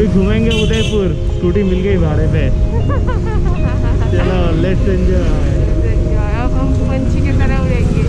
अभी घूमेंगे उदयपुर, स्कूटी मिल गई भाड़े पे। चलो लेट्स एंजॉय। अब हम पंछी की तरह उड़ेंगे।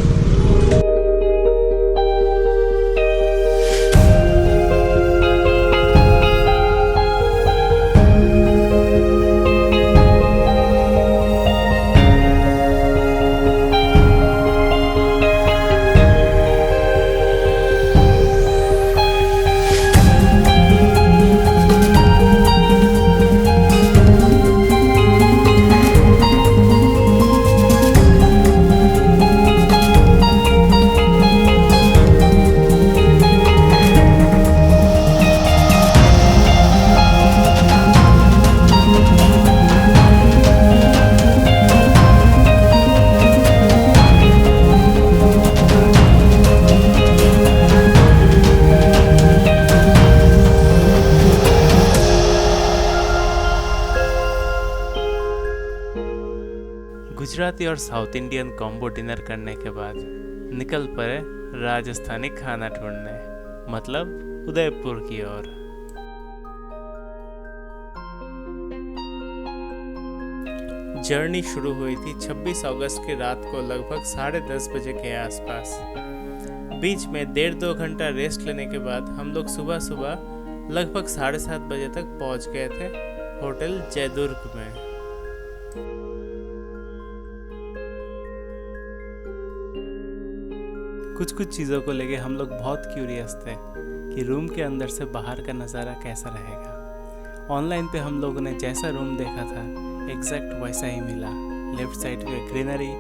गुजराती और साउथ इंडियन कॉम्बो डिनर करने के बाद निकल पड़े राजस्थानी खाना ढूंढने, मतलब उदयपुर की ओर। जर्नी शुरू हुई थी 26 अगस्त की रात को लगभग 10:30 बजे के आसपास। बीच में 1.5-2 घंटा रेस्ट लेने के बाद हम लोग सुबह सुबह लगभग 7:30 बजे तक पहुंच गए थे होटल जयदुर्ग में। कुछ कुछ चीज़ों को लेके हम लोग बहुत क्यूरियस थे कि रूम के अंदर से बाहर का नज़ारा कैसा रहेगा। ऑनलाइन पे हम लोगों ने जैसा रूम देखा था एग्जैक्ट वैसा ही मिला। लेफ्ट साइड पे ग्रीनरी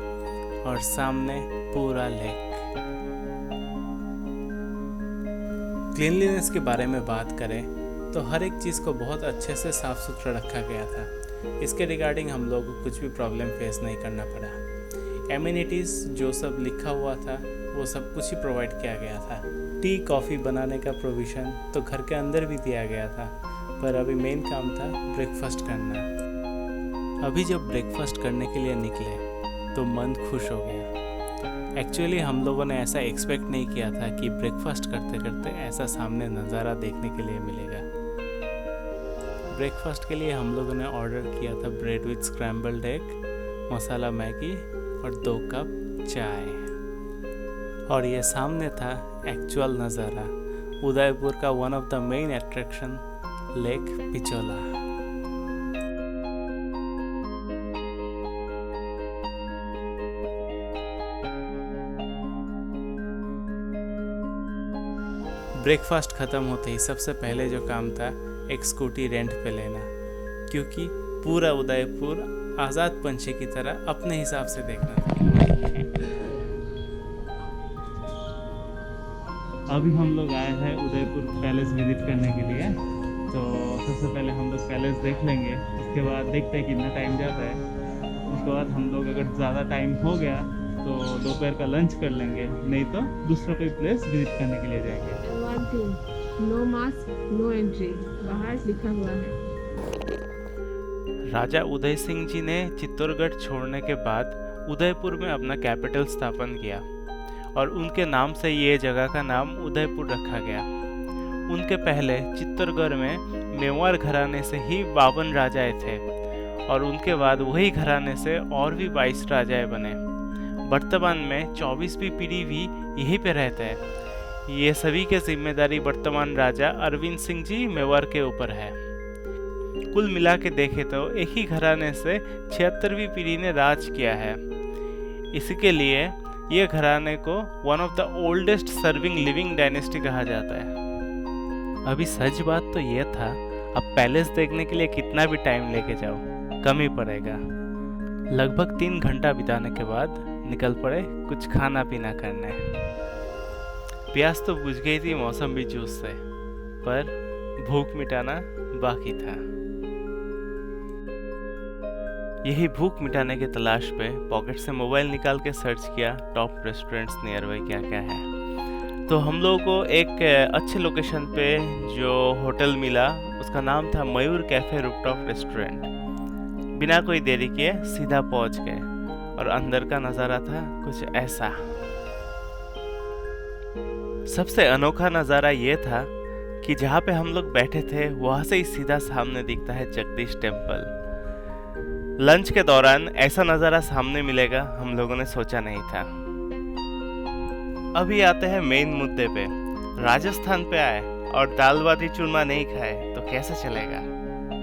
और सामने पूरा लेक। क्लीनलीनेस के बारे में बात करें तो हर एक चीज़ को बहुत अच्छे से साफ़ सुथरा रखा गया था। इसके रिगार्डिंग हम लोग को कुछ भी प्रॉब्लम फेस नहीं करना पड़ा। एमिनिटीज़ जो सब लिखा हुआ था वो सब कुछ ही प्रोवाइड किया गया था। टी कॉफ़ी बनाने का प्रोविज़न तो घर के अंदर भी दिया गया था, पर अभी मेन काम था ब्रेकफास्ट करना। अभी जब ब्रेकफास्ट करने के लिए निकले तो मन खुश हो गया। एक्चुअली हम लोगों ने ऐसा एक्सपेक्ट नहीं किया था कि ब्रेकफास्ट करते करते ऐसा सामने नज़ारा देखने के लिए मिलेगा। ब्रेकफास्ट के लिए हम लोगों ने ऑर्डर किया था bread with scrambled egg, masala Maggi और 2 कप चाय। और ये सामने था एक्चुअल नज़ारा उदयपुर का one of the main attraction lake Pichola. Breakfast ख़त्म होते ही सबसे पहले जो काम था एक स्कूटी रेंट पे लेना, क्योंकि पूरा उदयपुर आज़ाद पंछी की तरह अपने हिसाब से देखना था। अभी हम लोग आए हैं उदयपुर पैलेस विजिट करने के लिए। तो सबसे पहले हम लोग पैलेस देख लेंगे, उसके बाद देखते हैं कितना टाइम जाता है। उसके बाद हम लोग अगर ज़्यादा टाइम हो गया तो दोपहर का लंच कर लेंगे, नहीं तो दूसरा कोई प्लेस विजिट करने के लिए जाएंगे। One thing, no mask, no entry, बाहर लिखा हुआ है। राजा उदय सिंह जी ने चित्तौड़गढ़ छोड़ने के बाद उदयपुर में अपना कैपिटल स्थापन किया और उनके नाम से ये जगह का नाम उदयपुर रखा गया। उनके पहले चित्तौड़गढ़ में मेवाड़ घराने से ही 52 राजाएं थे और उनके बाद वही घराने से और भी 22 राजाएं बने। वर्तमान में 24वीं पीढ़ी भी यहीं पे रहते हैं। ये सभी के जिम्मेदारी वर्तमान राजा अरविंद सिंह जी मेवाड़ के ऊपर है। कुल मिला के देखे तो एक ही घराने से 76वीं पीढ़ी ने राज किया है। इसके लिए ये घराने को one of the oldest serving living dynasty कहा जाता है। अभी सच बात तो ये था, अब पैलेस देखने के लिए कितना भी टाइम लेके जाओ कम ही पड़ेगा। लगभग 3 घंटा बिताने के बाद निकल पड़े कुछ खाना पीना करने। प्यास तो बुझ गई थी मौसमी जूस से, पर भूख मिटाना बाकी था। यही भूख मिटाने के तलाश पे पॉकेट से मोबाइल निकाल के सर्च किया टॉप रेस्टोरेंट्स नियर बाई क्या क्या है। तो हम लोगों को एक अच्छे लोकेशन पे जो होटल मिला उसका नाम था मयूर कैफे रूफटॉप रेस्टोरेंट। बिना कोई देरी किए सीधा पहुंच गए और अंदर का नज़ारा था कुछ ऐसा। सबसे अनोखा नज़ारा ये था कि जहाँ पे हम लोग बैठे थे वहाँ से ही सीधा सामने दिखता है जगदीश टेम्पल। लंच के दौरान ऐसा नज़ारा सामने मिलेगा हम लोगों ने सोचा नहीं था। अभी आते हैं मेन मुद्दे पे। राजस्थान पे आए और दाल बाटी चूरमा नहीं खाए तो कैसे चलेगा।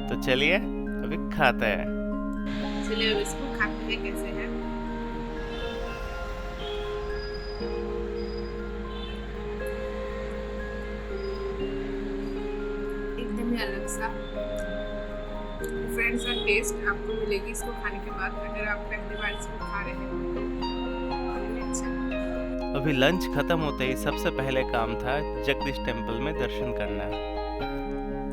तो चलिए अभी खाते हैं। चलिए अब इसको खाते हैं कैसे है। एकदम ही अलग सा डिफरेंट सा टेस्ट आपको मिलेगी इसको खाने के बाद, अगर आप पहली बार इसको खा रहे हैं तो अच्छा। अभी लंच खत्म होते ही सबसे पहले काम था जगदीश टेम्पल में दर्शन करना,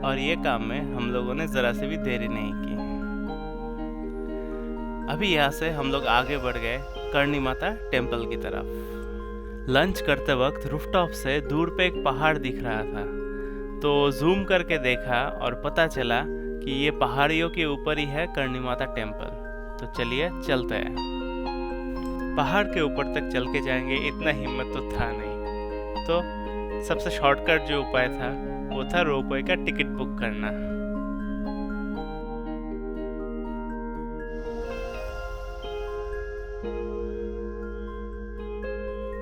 और ये काम में हम लोगों ने जरा से भी देरी नहीं की। अभी यहाँ से हम लोग आगे बढ़ गए करणी माता टेम्पल की तरफ। लंच करते वक्त रूफटॉप से दूर पे एक पहाड़ दिख रहा था, तो जूम करके देखा और पता चला कि ये पहाड़ियों के ऊपर ही है करणी माता टेम्पल। तो चलिए चलते हैं। पहाड़ के ऊपर तक चल के जाएंगे इतना हिम्मत तो था नहीं, तो सबसे शॉर्टकट जो उपाय था वो था रोपवे का टिकट बुक करना।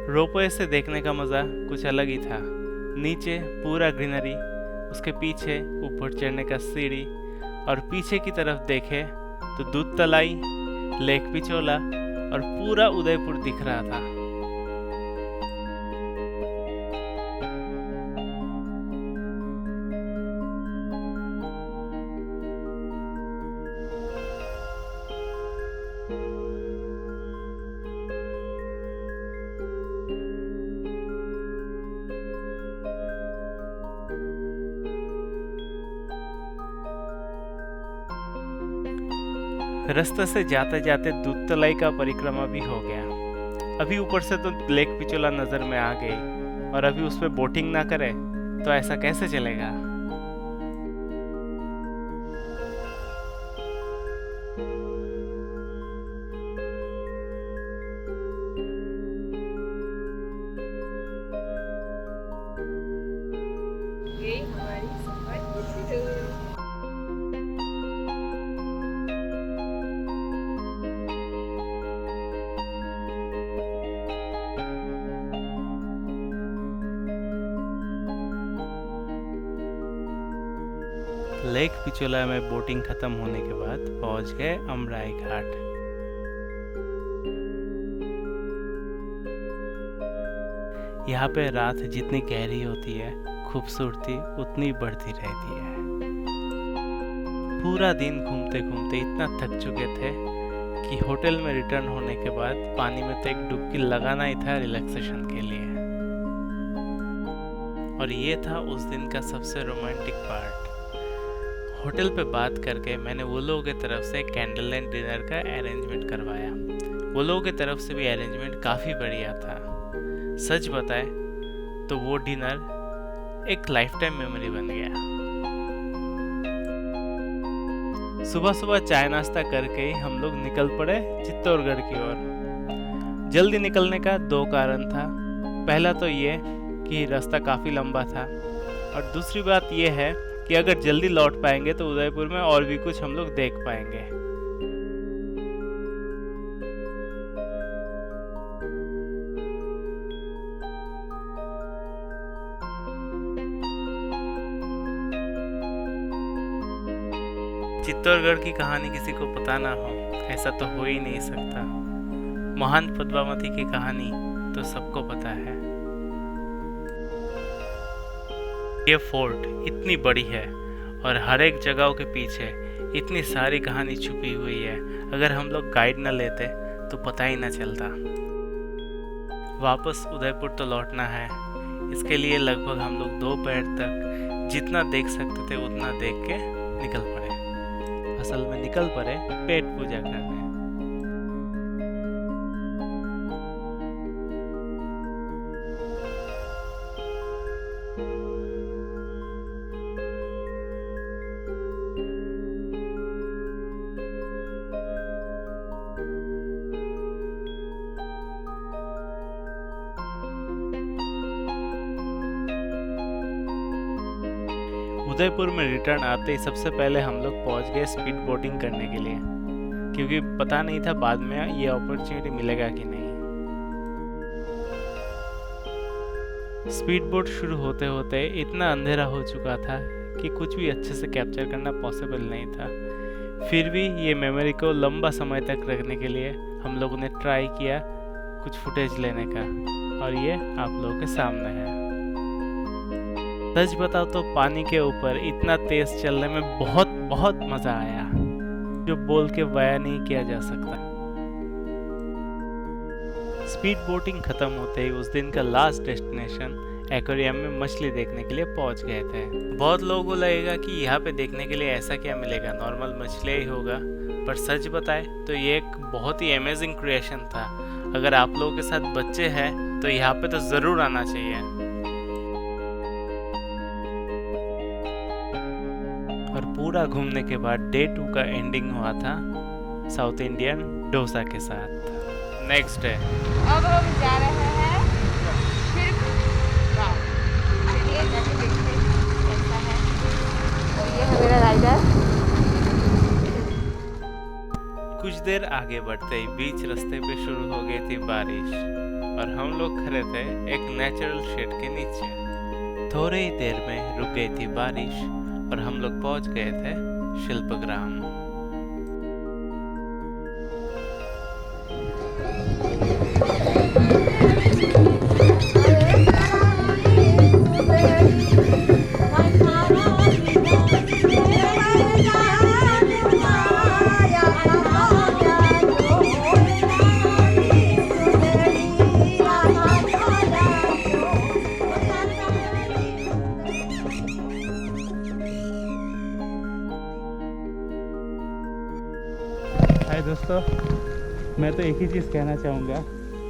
रोपवे से देखने का मजा कुछ अलग ही था। नीचे पूरा ग्रीनरी, उसके पीछे ऊपर चढ़ने का सीढ़ी, और पीछे की तरफ देखे तो दूध तलाई, लेक पिचोला और पूरा उदयपुर दिख रहा था। रास्ते से जाते जाते दूध तलाई का परिक्रमा भी हो गया। अभी ऊपर से तो लेक पिचोला नजर में आ गई, और अभी उस पर बोटिंग ना करे तो ऐसा कैसे चलेगा। ये हमारी सफर शुरू। लेक पिचोला में बोटिंग खत्म होने के बाद पहुंच गए अमराई घाट। यहाँ पे रात जितनी गहरी होती है खूबसूरती उतनी बढ़ती रहती है। पूरा दिन घूमते घूमते इतना थक चुके थे कि होटल में रिटर्न होने के बाद पानी में तो एक डुबकी लगाना ही था रिलैक्सेशन के लिए। और ये था उस दिन का सबसे रोमांटिक पार्ट। होटल पे बात करके मैंने वो लोगों की तरफ से कैंडल लाइट डिनर का अरेंजमेंट करवाया। वो लोगों की तरफ से भी अरेंजमेंट काफ़ी बढ़िया था। सच बताए तो वो डिनर एक लाइफ टाइम मेमोरी बन गया। सुबह सुबह चाय नाश्ता करके ही हम लोग निकल पड़े चित्तौड़गढ़ की ओर। जल्दी निकलने का दो कारण था। पहला तो ये कि रास्ता काफ़ी लंबा था, और दूसरी बात ये है कि अगर जल्दी लौट पाएंगे तो उदयपुर में और भी कुछ हम लोग देख पाएंगे। चित्तौड़गढ़ की कहानी किसी को पता ना हो ऐसा तो हो ही नहीं सकता। महान पद्मावती की कहानी तो सबको पता है। ये फोर्ट इतनी बड़ी है और हर एक जगह के पीछे इतनी सारी कहानी छुपी हुई है, अगर हम लोग गाइड न लेते तो पता ही न चलता। वापस उदयपुर तो लौटना है, इसके लिए लगभग हम लोग दोपहर तक जितना देख सकते थे उतना देख के निकल पड़े। असल में निकल पड़े पेट पूजा करने। उदयपुर में रिटर्न आते ही सबसे पहले हम लोग पहुंच गए स्पीड बोटिंग करने के लिए, क्योंकि पता नहीं था बाद में ये अपॉर्चुनिटी मिलेगा कि नहीं। स्पीड बोट शुरू होते होते इतना अंधेरा हो चुका था कि कुछ भी अच्छे से कैप्चर करना पॉसिबल नहीं था। फिर भी ये मेमोरी को लंबा समय तक रखने के लिए हम लोगों ने ट्राई किया कुछ फुटेज लेने का, और ये आप लोगों के सामने है। सच बताओ तो पानी के ऊपर इतना तेज चलने में बहुत बहुत मजा आया, जो बोल के बयान नहीं किया जा सकता। स्पीड बोटिंग खत्म होते ही उस दिन का लास्ट डेस्टिनेशन एक्वेरियम में मछली देखने के लिए पहुंच गए थे। बहुत लोगों को लगेगा कि यहाँ पे देखने के लिए ऐसा क्या मिलेगा, नॉर्मल मछली ही होगा, पर सच बताए तो ये एक बहुत ही अमेजिंग क्रिएशन था। अगर आप लोगों के साथ बच्चे हैं तो यहाँ पे तो जरूर आना चाहिए। और पूरा घूमने के बाद डे 2 का एंडिंग हुआ था साउथ इंडियन डोसा के साथ। नेक्स्ट डे अब हम जा रहे हैं फिर गाँव। चलिए जाके देखते हैं कैसा है। और ये है मेरा राइडर। कुछ देर आगे बढ़ते ही बीच रास्ते पे शुरू हो गई थी बारिश, और हम लोग खड़े थे एक नेचुरल शेड के नीचे। थोड़ी ही देर में रुक गई थी बारिश और हम लोग पहुंच गए थे शिल्पग्राम। हाय दोस्तों, मैं तो एक ही चीज़ कहना चाहूँगा,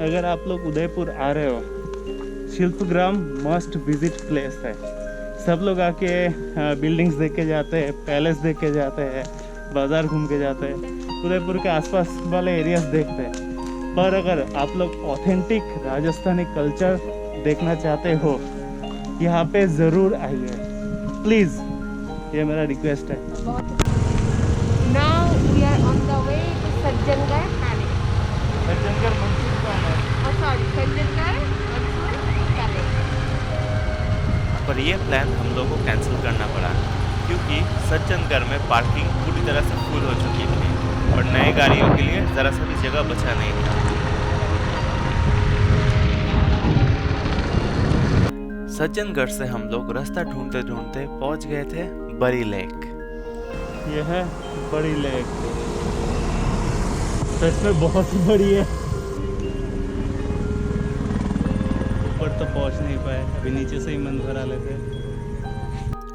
अगर आप लोग उदयपुर आ रहे हो, शिल्पग्राम मस्ट विजिट प्लेस है। सब लोग आके बिल्डिंग्स देख के जाते हैं, पैलेस देख के जाते हैं, बाज़ार घूम के जाते हैं, उदयपुर के आसपास वाले एरियाज देखते हैं। पर अगर आप लोग ऑथेंटिक राजस्थानी कल्चर देखना चाहते हो, यहाँ पे ज़रूर आइए प्लीज़, ये मेरा रिक्वेस्ट है। Now we are on the way to Sajjangarh palace. Sajjangarh monsoon कौन है? Sorry, Sajjangarh monsoon palace. पर ये प्लान हम लोगों को कैंसिल करना पड़ा, क्योंकि सज्जनगढ़ में पार्किंग पूरी तरह से फुल हो चुकी थी और नए गाड़ियों के लिए ज़रा सा भी जगह बचा नहीं था। सज्जनगढ़ से हम लोग रास्ता ढूंढते ढूंढते पहुंच गए थे बड़ी लेक। ये है बड़ी लेक, सच में बहुत ही बड़ी है। ऊपर तो पहुंच नहीं पाए, अभी नीचे से ही मन भरा लेते।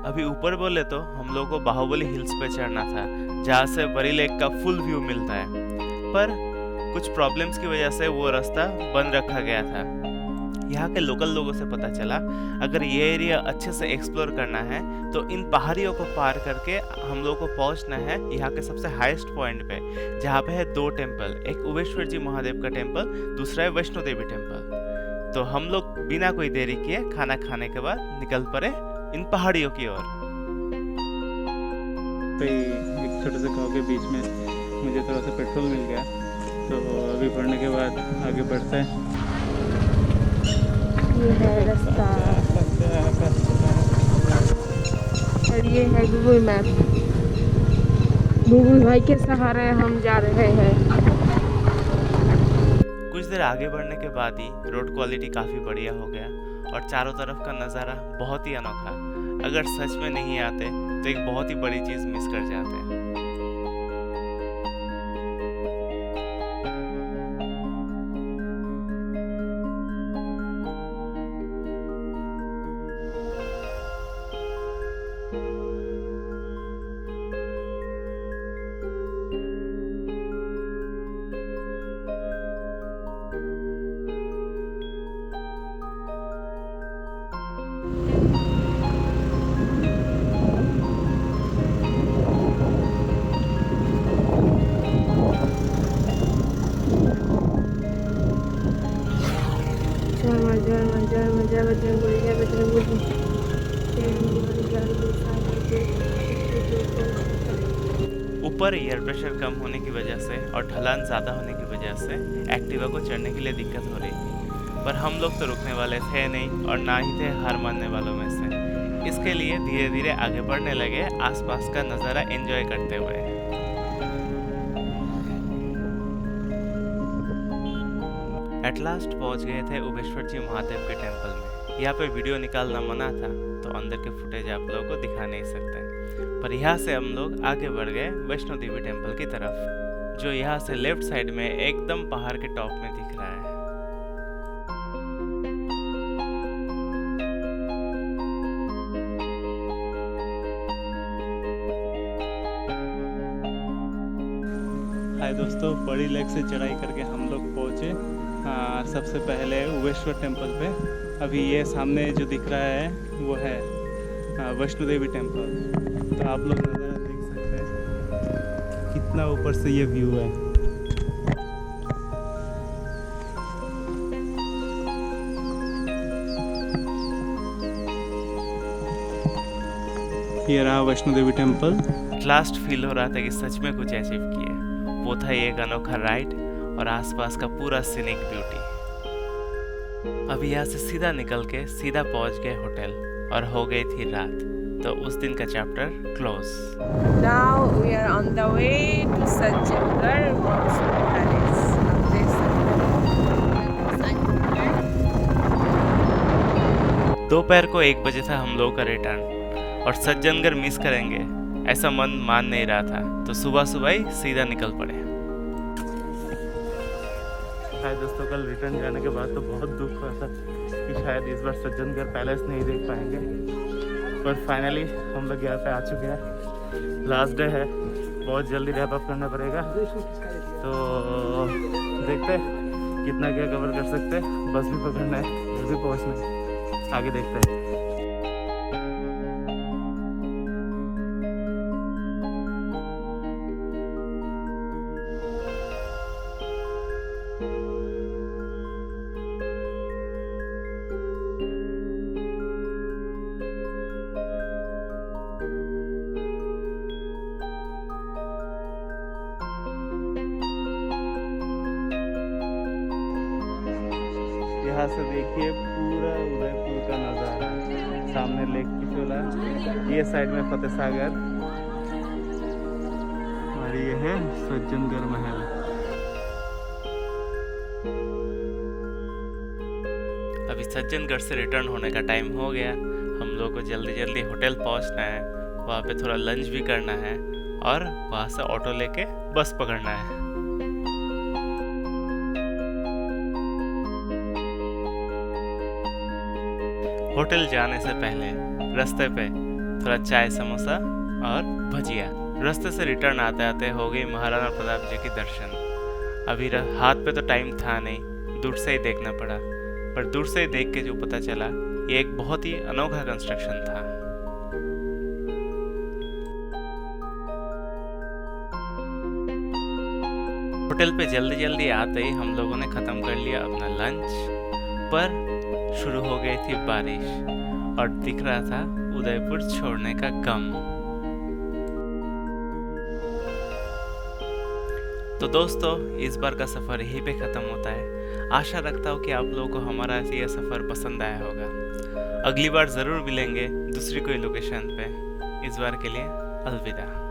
अभी ऊपर बोले तो हम लोग को बाहुबली हिल्स पे चढ़ना था, जहाँ से बड़ी लेक का फुल व्यू मिलता है, पर कुछ प्रॉब्लम्स की वजह से वो रास्ता बंद रखा गया था। यहाँ के लोकल लोगों से पता चला, अगर ये एरिया अच्छे से एक्सप्लोर करना है तो इन पहाड़ियों को पार करके हम लोग को पहुँचना है यहाँ के सबसे हाईएस्ट पॉइंट पे, जहाँ पे है 2 टेम्पल, एक उबेश्वर जी महादेव का टेम्पल, दूसरा है वैष्णो देवी टेम्पल। तो हम लोग बिना कोई देरी किए खाना खाने के बाद निकल पड़े इन पहाड़ियों की ओर। एक छोटे से गाँव के बीच में मुझे थोड़ा सा पेट्रोल मिल गया, तो अभी भरने के बाद आगे बढ़ते हैं। ये है रास्ता और ये है गूगल मैप। गूगल भाई के सहारे हम जा रहे हैं। कुछ देर आगे बढ़ने के बाद ही रोड क्वालिटी काफ़ी बढ़िया हो गया और चारों तरफ का नज़ारा बहुत ही अनोखा। अगर सच में नहीं आते तो एक बहुत ही बड़ी चीज़ मिस कर जाते हैं। जय बजरंगबली, जय बजरंगबली। ऊपर एयर प्रेशर कम होने की वजह से और ढलान ज़्यादा होने की वजह से एक्टिवा को चढ़ने के लिए दिक्कत हो रही थी, पर हम लोग तो रुकने वाले थे नहीं और ना ही थे हार मानने वालों में से। इसके लिए धीरे धीरे आगे बढ़ने लगे, आसपास का नज़ारा एंजॉय करते हुए। एट लास्ट पहुंच गए थे उबेश्वर जी महादेव के टेम्पल में। यहाँ पे वीडियो निकालना मना था, तो अंदर के फुटेज आप लोगों को दिखा नहीं सकते, पर यहाँ से हम लोग आगे बढ़ गए वैष्णो देवी टेम्पल की तरफ, जो यहाँ से लेफ्ट साइड में एकदम पहाड़ के टॉप में दिख रहा है। हाय दोस्तों, बड़ी लेक से चढ़ाई करके हम लोग पहुँचे सबसे पहले उबेश्वर टेम्पल पे। अभी ये सामने जो दिख रहा है वो है वैष्णो देवी टेम्पल। तो आप लोग नज़ारा देख सकते हैं कितना ऊपर से ये व्यू है। ये रहा Vaishno Devi temple. Last feel हो रहा था कि सच में कुछ अचीव किए। वो था एक अनोखा राइड और आसपास का पूरा सीनिक ब्यूटी। अभी यहाँ से सीधा निकल के सीधा पहुँच गए होटल और हो गई थी रात, तो उस दिन का chapter close. Now we are on the way to Sajjangarh Monsoon Palace. आप देख सकते हैं। दोपहर को 1 बजे था हम लोगों का रिटर्न, और सज्जनगढ़ मिस करेंगे ऐसा मन मान नहीं रहा था, तो सुबह सुबह ही सीधा निकल पड़े। हाय दोस्तों, कल रिटर्न जाने के बाद तो बहुत दुख हुआ था कि शायद इस बार सज्जनगढ़ पैलेस नहीं देख पाएंगे, पर फाइनली हम लोग यहाँ पे आ चुके हैं। लास्ट डे है, बहुत जल्दी रैप अप करना पड़ेगा, तो देखते हैं कितना क्या कवर कर सकते हैं। बस भी पकड़ना है, जल्दी पहुँचना है, आगे देखते हैं। यहाँ से देखिए पूरा उदयपुर का नज़ारा, सामने लेक पिछोला, ये साइड में फतेह सागर, और ये है सज्जनगढ़ महल। अभी सज्जनगढ़ से रिटर्न होने का टाइम हो गया। हम लोग को जल्दी जल्दी होटल पहुंचना है, वहाँ पे थोड़ा लंच भी करना है और वहाँ से ऑटो लेके बस पकड़ना है। होटल जाने से पहले रास्ते पे थोड़ा चाय, समोसा और भजिया। रास्ते से रिटर्न आते आते हो गई महाराणा प्रताप जी की दर्शन। अभी हाथ पे तो टाइम था नहीं, दूर से ही देखना पड़ा, पर दूर से ही देख के जो पता चला ये एक बहुत ही अनोखा कंस्ट्रक्शन था। होटल पे जल्दी जल्दी आते ही हम लोगों ने ख़त्म कर लिया अपना लंच, पर शुरू हो गई थी बारिश और दिख रहा था उदयपुर छोड़ने का गम। तो दोस्तों, इस बार का सफ़र यहीं पे ख़त्म होता है। आशा रखता हूँ कि आप लोगों को हमारा यह सफ़र पसंद आया होगा। अगली बार ज़रूर मिलेंगे दूसरी कोई लोकेशन पे। इस बार के लिए अलविदा।